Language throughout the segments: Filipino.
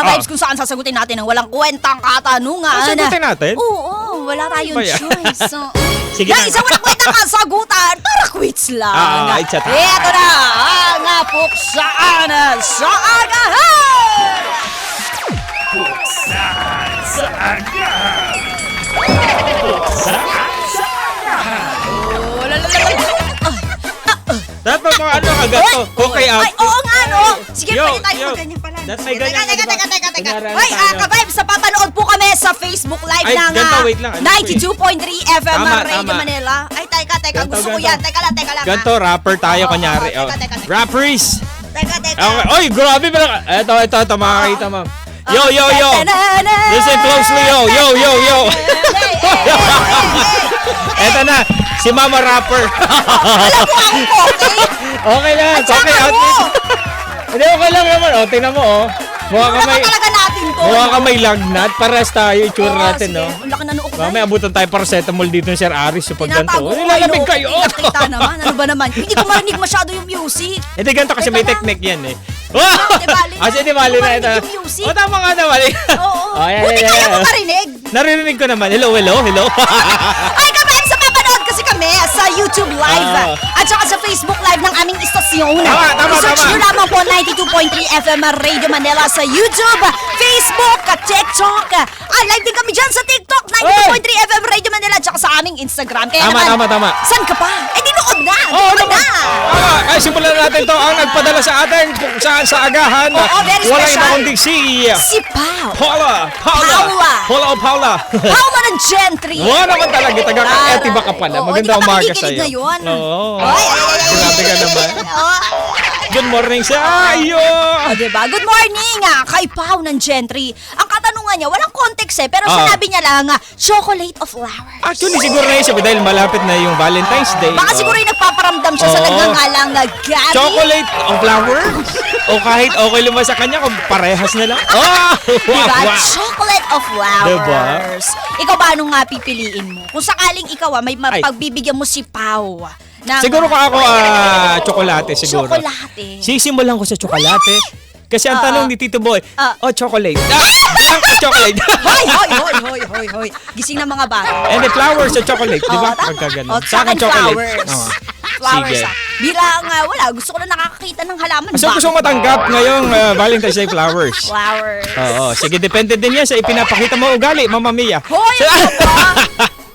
ka-vibes, kung saan sasagutin natin ang walang kwentang katanungan. Sagutin natin? Oo, wala tayong Ba yan? choice. Sige Yung na. isang walang kwentang kasagutan, tara quits lang. It's a time. Ito na ang puksaan sa agahan! Sa agahan! Dapat mga ano agad to. Okay out. Ay, oo nga, no? Sige, Yo, pwede tayo yo. ganyan pala. That's Sige, my ganyan, teka. Kunyari, Hoy, tayo. ka-vibes, papanood po kami sa Facebook Live Ay, ng ganito, wait lang. Ano 92.3 FM Tama, Radio tama. Manila. Ay, teka, Ganto, gusto ko ganto. yan. Teka lang. Ganto, rapper tayo, Oo, kunyari. oo, Oh. teka. Rappers! Teka. Okay. Oy, grabe pala. Ito, makakita mo. Yo! Listen closely, yo! Eto na, si Mama Rapper. Alam mo ako, okay? Okay lang, At saka okay out. mo. Hindi, okay lang naman. O, tingnan mo, oh. Mukha ka Ano may, ba talaga natin to? mukha ka may lagnat. Pares tayo, itsura Oo, natin, sige. no? Ang laki na noo ko na. Mamaya abutan tayo paracetamol dito ng Sir Aris sa pagganto. Tinatago ko Nilalamig kayo. Kita naman. Ano ba naman? Hindi ko marinig masyado yung music. Hindi, ganito kasi Ito may lang. technique yan, eh. di bali na. Kasi di bali na Hindi ito. ko marinig yung music. O, tama nga na, bali. Oo. Oh, yeah. Buti kaya mo marinig. Narinig ko naman. Hello. Ay, kapag sa papanood kasi kami sa YouTube Live Oo. at saka sa Facebook Live ng aming istasyon. Tama. Search nyo lamang po 92.3 FM Radio Manila sa YouTube, Facebook, TikTok. Live din kami dyan sa TikTok, 92.3 FM Radio Manila at saka sa aming Instagram. Kaya Tama. Saan ka pa? Dinood na. Oo, Dinood na. Ay, simulan natin to. Ang nagpadala sa atin kung saan sa agahan. Oo, very Walang special. iba kundi si Si Pao. Paula. Paula ng Gentry. Oo naman talaga. Taga-kaeti ba ka pala? Oo, Maganda di ba umaga nakikinig sa'yo. ngayon? Oo. Ay. Grabe ka naman. Oo. Good morning sa ayo. Diba? Good morning kay Pao ng Gentry. Ang katanungan niya, walang context pero Ah. sinabi niya lang, chocolate of flowers. Actually, siguro na yun dahil malapit na yung Valentine's Day. Baka Oo. siguro yung nagpaparamdam siya sa Oo. nagngangalang Gabby. Chocolate o flowers? O kahit okay lumang sa kanya kung parehas na lang? Oh! Diba? Wow! Chocolate of flowers. Ikaw ba anong nga pipiliin mo? Kung sakaling ikaw may pagbibigyan mo si Pao. Siguro ka ako, tsokolate siguro. Chocolate. Sisimulan ko sa tsokolate. Kasi ang tanong ni Tito Boy, chocolate. Chocolate. Hoy. Gising ng mga bata. And the flowers sa chocolate, di ba? Tama. Pagka ganun. Sa akin, chocolate. flowers. Oo. Flowers Sige. Bilang, wala. Gusto ko na nakakakita ng halaman. So gusto mo matanggap ngayong Valentine's Day flowers? Flowers. Oo. Sige, depende din yan sa ipinapakita mo ugali, Mama Mia. Hoy, ano ba?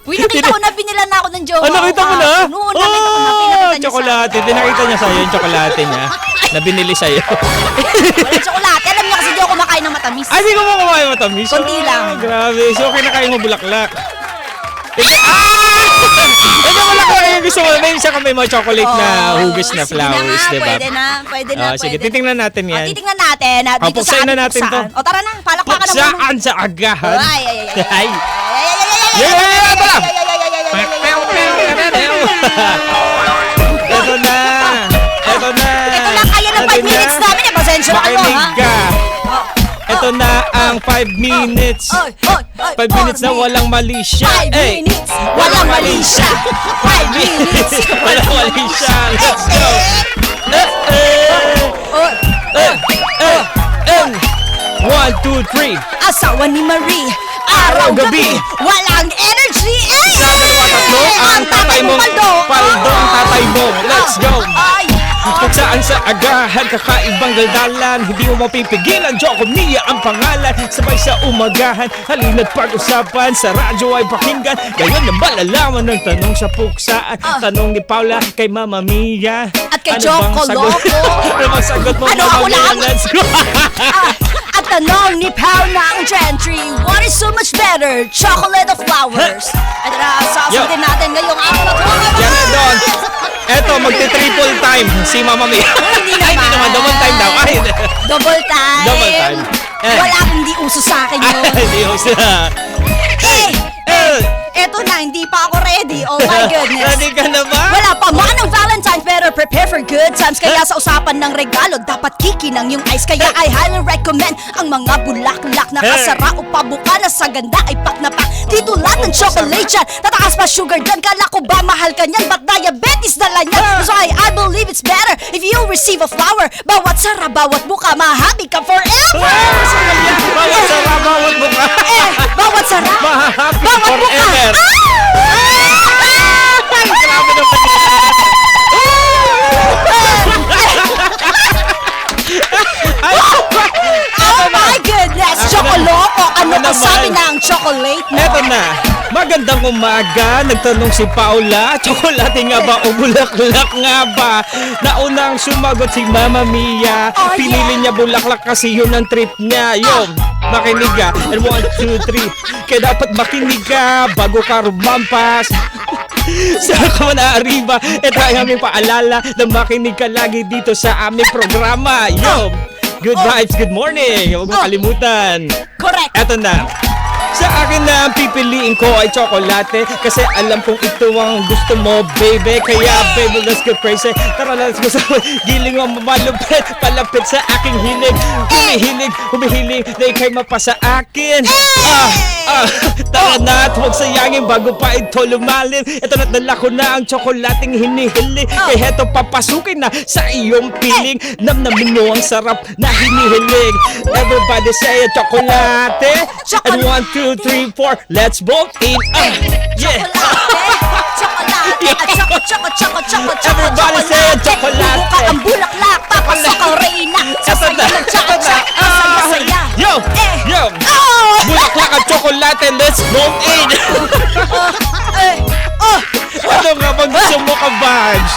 Uy, nakita ko na binilan na ako ng jowa. Nakita mo na? Noon, nakita ko na. Pinakita niya Chocolate. Pinakita niya sa'yo yung chocolate niya na binili sa'yo. Walang chocolate. Alam niya kasi di ako kumakain ng matamis. Ay, di ko mo kumain matamis. Konti lang. Grabe. So, kinakain mo bulaklak. Ito bulaklak. Gusto mo, may isa ka may mga chocolate na hugis na flowers, sige di ba? Pwede na. Sige, titingnan natin yan. Titingnan natin. Dito Puksain sa na natin to. O tara na, palakpakan na muna. Saan sa agahan? Ay. Tara! Ito na. Ito lang kaya ng 5 minutes namin. Pasensya na kayo, Makinig ha? ka. Ito na ang 5 minutes. 5 minutes na walang mali siya. 5 minutes, walang mali siya. 5 minutes, Walang mali siya. Let's go. 1, 2, 3. Asawa ni Marie, araw-gabi, walang energy. Isa, dalawa, tatlo. Ang tatay mo. Paldo ang tatay mo. Let's go. Ay. Kung saan sa agahan, kakaibang galdalan. Hindi mo mapipigilan, Joko Mia ang pangalan. Sabay sa umagahan, halina't pag-usapan. Sa radyo ay pakinggan, ngayon na malalaman ng tanong sa puksaan. Tanong ni Paula kay Mama Mia. At kay Ano Joko bang sagot? Loco. Ano bang sagot mo, Ano, Mama ako Mia? lang? Let's go. At tanong ni Pao ng Gentry, what is so much better, chocolate or flowers? Ito na, sasagutin natin ngayong araw na ito. Yan doon. Eto, magti-triple time si Mama Mia. Hindi Ay, hindi naman. Double time daw. Ay, Double time. Double time. Wala, hindi uso sa akin yun. Hindi ko siya. Eto na, hindi pa ako ready. Oh my goodness. Ready ka na ba? Wala pa man ang Valentine's pero prepare for good times. Kaya sa usapan ng regalo, dapat kikinang yung ice. Kaya I highly recommend ang mga bulaklak na kasara o pabuka na sa ganda ay pak na pak. Dito lahat ng chocolate yan, tataas pa sugar dyan. Kala ko ba mahal ka niyan, ba't diabetes dala niyan? So I believe it's better if you receive a flower. Bawat sara, bawat buka, mahabi ka forever. Bawat sara, bawat buka. Bawat sara. Mahahappy Bawat buka. forever. Ay, grabe naman yan. Ay, Oh my goodness! Chocoloko! Ano Ano ka sabi naman? ng chocolate mo? eto na. Magandang umaga. Nagtanong si Paula, tsokolate nga ba o bulaklak nga ba? Naunang sumagot si Mama Mia. Oh, Pinili yeah. niya bulaklak kasi yun ang trip niya. Yun, makinig ka. And 1, 2, 3. Kaya dapat makinig ka bago ka rumampas. Saan ka man arriba? Ito ay aming paalala na makinig ka lagi dito sa aming programa. Yo! Good vibes, good morning! Huwag mo kalimutan. Correct! Eto na. Sa akin na ang pipiliin ko ay tsokolate kasi alam kong ito ang gusto mo, baby. Kaya, baby, let's go crazy. Tara, let's go sa giling mo malupit, palapit sa aking hilig. Humihiling na ikay mapasa akin. Tara na at huwag sayangin bago pa ito lumalim. Ito na't dala ko na ang tsokolating hinihili. Kaya heto papasukin na sa iyong piling. Namnamin mo ang sarap na hinihiling. Everybody say tsokolate. And 1, 2, 3, 4, let's both in. Yeah. Chocolate! At chocolate! Everybody say chocolate. Buka ang bulaklak, papasok ang reyna. Sasaya ng tsaka-tsaka, masaya-saya. Yo! Yo! Bulaklak at tsokolate, let's both in. Ano nga bang gusto mo ka, Badge?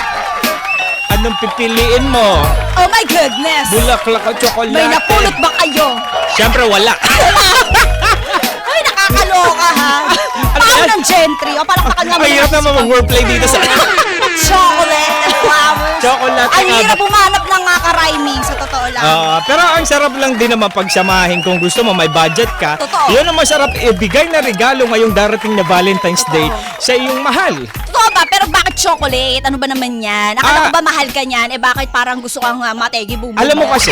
Anong pipiliin mo? Oh my goodness! Bulaklak at tsokolate? May napulot ba kayo? Siyempre wala. Ay, nakakaloka ha! Paano ng gentry? O, palakpakan nga mo. Mahirap naman mag-wordplay dito sa Chocolate and flowers. Chocolate Ang nga hirap ba? bumanap ng ka-rhyming, sa totoo lang. Pero ang sarap lang din naman pagsamahin kung gusto mo, may budget ka. Totoo. Yun ang masarap ibigay na regalo ngayong darating na Valentine's Day sa iyong mahal. Totoo ba? Pero bakit chocolate? Ano ba naman yan? Akala ko ba mahal ka niyan? Eh bakit parang gusto kang mategi bumbo? Alam mo kasi,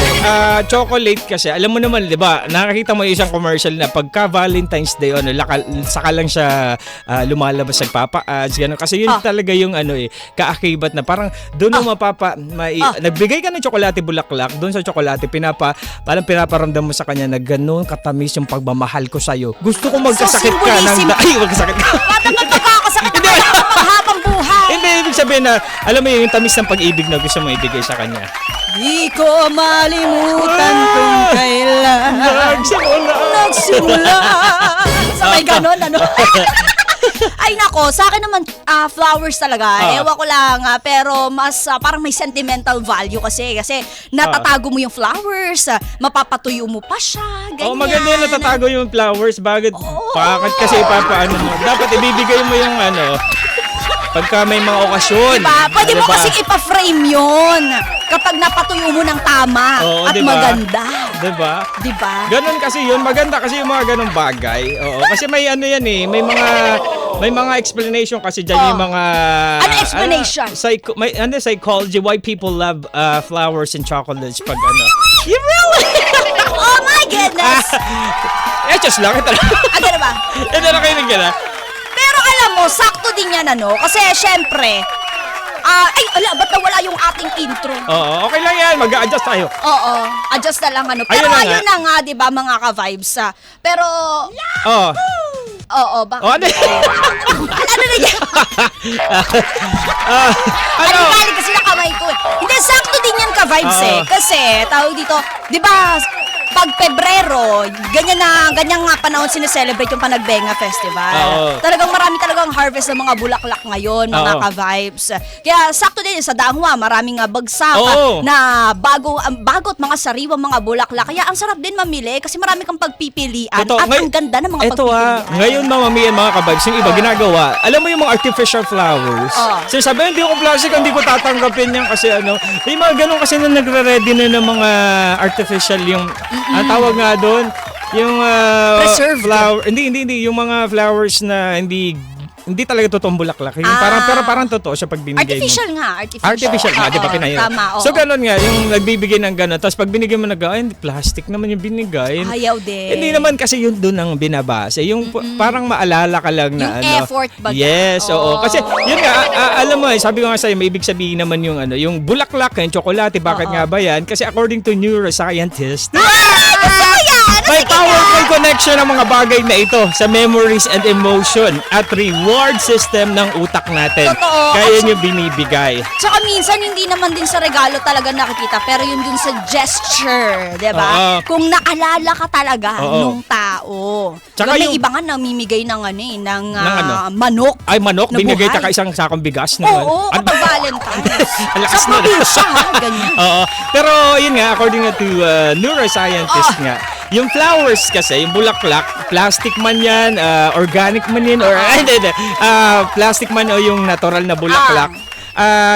chocolate kasi, alam mo naman, di ba, nakakita mo yung isang commercial na pagka Valentine's Day, ano, saka lang siya lumalabas sa papa-ads, gano'n. Kasi yun talaga yung kaakibat na parang doon mo nagbigay ka ng tsokolate bulaklak, doon sa tsokolate, parang pinaparamdam mo sa kanya na gano'n katamis yung pagmamahal ko sa'yo. Gusto ko magkasakit ka ng... Ay, magkasakit ka. Bakit naman magkakasakit na kayo ng panghabang buhay? Hindi, ibig sabihin na, alam mo yung tamis ng pag-ibig na gusto mo ibigay sa kanya. Di ko malimutan kung kailan nagsimula. Sabay ganon, ano? Ay nako, sa akin naman flowers talaga. Ewan ko lang, pero mas parang may sentimental value kasi natatago mo yung flowers, mapapatuyo mo pa siya, ganyan. Maganda yung natatago yung flowers. Bakit kasi ipapaano mo? Dapat ibibigay mo yung pagka may mga okasyon. Diba? Pwede mo kasing ipa-frame yun kapag napatuyo mo ng tama at diba? maganda. Diba? Diba? Ganon kasi yun. Maganda kasi yung mga ganong bagay. Oo. Kasi may yan may mga explanation kasi dyan yung mga... Ano explanation? Psychology, why people love flowers and chocolates pag You really? Oh my goodness! just lang. Ito Ano ba? na kayo na. Pero alam mo, sakto din yan kasi syempre, ba't nawala yung ating intro? Oo, okay lang yan. Mag-a-adjust tayo. Oo, adjust na lang Pero ayun na nga, di ba mga ka-vibes Pero, oo, bakit? Ano? Ano na yan? Ano? Balik kasi na kamay ko Hindi, sakto din yan ka-vibes Kasi, tawag dito, di ba, pag Pebrero, ganyan nga panahon sineselebrate yung Panagbenga Festival. Talagang marami talagang harvest ng mga bulaklak ngayon, mga ka-vibes. Kaya sakto din sa Dangwa, maraming bagsak na bagot mga sariwang mga bulaklak. Kaya ang sarap din mamili kasi marami kang pagpipilian at ang ganda ng mga pagpipilian. Ngayon mamamiyan mga ka-vibes, yung iba ginagawa, alam mo yung mga artificial flowers. Sabi, hindi ko plastic, hindi ko tatanggapin yan kasi yung mga ganun kasi na nagre-ready na ng mga artificial yung ang tawag nga doon, yung preserved flower, hindi yung mga flowers na hindi talaga totoong bulaklak. Yung parang totoo siya pag binigay artificial mo. Artificial nga, di ba pinayo? Tama, So ganun nga, yung nagbibigay ng ganun. Tapos pag binigay mo plastic naman yung binigay. Ayaw din. Hindi naman kasi yun doon ang binabase. Yung parang maalala ka lang na yung effort ba? Yes, oo. Kasi yun nga, alam mo, sabi ko nga sa'yo, may ibig sabihin naman yung yung bulaklak, yung tsokolate. Bakit nga ba yan? Kasi according to neuroscientists, Gusto ko yan! May sige powerful connection ang mga bagay na ito sa memories and emotion at reward system ng utak natin. Totoo. Kaya nyo binibigay. Tsaka minsan hindi naman din sa regalo talaga nakikita, pero yun dun sa gesture, 'di ba? Oo. Kung naalala ka talaga Oo. nung tao. Tsaka Diba, may yung- iba nga namimigay ng ng ano? manok. Ay, manok, na binigay buhay. ka isang sakong bigas naman. Oo, Ano kapag ba? Valentine's. Ang lakas Sa nun. probinsya, ha? Ganyan. Oo. Pero yun nga, according na to neuroscientist nga, yung flowers kasi, yung bulaklak, plastic man yan, organic man yan, or hindi, plastic man o yung natural na bulaklak.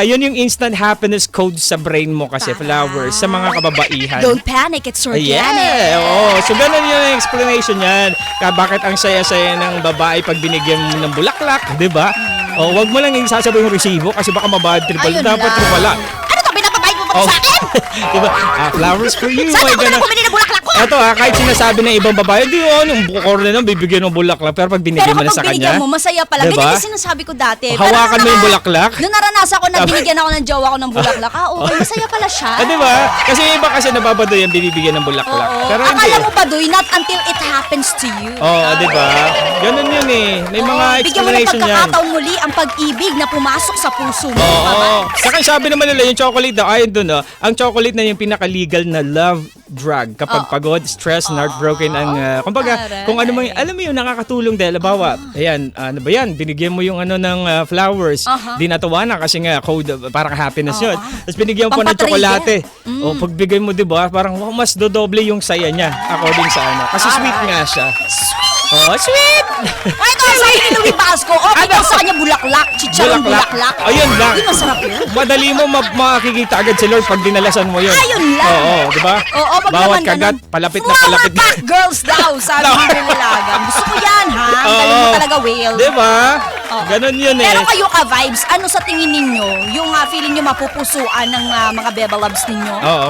Yun yung instant happiness code sa brain mo kasi, Tama. flowers, sa mga kababaihan. Don't panic, it's organic. Yeah, oo. So, ganun yung explanation yan. Bakit ang saya-saya ng babae pag binigyan mo ng bulaklak, di ba? O, wag mo lang yung sasabihin yung resibo kasi baka mabad trip. Ayun Dapat lang. wala. Ano to, pinapabayad mo ba Oh. sa akin? Diba? Flowers for you. Saan May ako na ganun. bumili ng bulaklak ko? Eto kahit sinasabi ng ibang babae, di yung bukor na lang, bibigyan ng bulaklak. Pero pag binigyan Pero mo na sa kapag kanya, binigyan mo, masaya pala. Diba? Ganyan yung sinasabi ko dati. Hawakan mo yung bulaklak? Nung naranasan ko na binigyan ako ng jowa ko ng bulaklak, okay, masaya pala siya. diba? Kasi yung iba kasi nababadoy yung binibigyan ng bulaklak. Oo. Pero hindi. Akala mo ba, Doy, not until it happens to you. Oo, diba? Ganun yun eh. May mga Oo, bigyan mo ng explanation yan. pagkakataon muli ang pag-ibig na pumasok sa puso mo. Oo. Saka sabi naman nila yung chocolate daw, ayon dun, ang chocolate na yung pinaka-legal na love drug kapag pagod, stress, heartbroken ang kumbaga, Aray. kung ano mo alam mo yung nakakatulong dahil halimbawa, ayan, ano ba yan, binigyan mo yung ano ng flowers, di natuwa na kasi nga code parang happiness yun. Tapos binigyan mo pa ng Pampatrigger. tsokolate. O pagbigay mo, 'di ba? Parang wow, mas dodoble yung saya niya according sa ano. Kasi sweet nga siya. Oh, sweet. Ay, ito, sabi ni Louie Basco, okay daw sa kanya bulaklak, chicharong bulaklak. Ayun lang. Hindi masarap yun. Madali mo makikita agad si Lord pag dinalasan mo yun. Ayun lang. Oo, di ba? Oo, pag Bawat naman kagat, ganun, palapit na flower palapit. pack girls daw, sabi ni Bernilagan. Gusto ko yan, ha? Ang galing mo talaga, whale. Di ba? Ganon yun eh. Pero kayo ka-vibes, ano sa tingin ninyo, yung feeling nyo mapupusuan ng mga beba loves ninyo? Oo.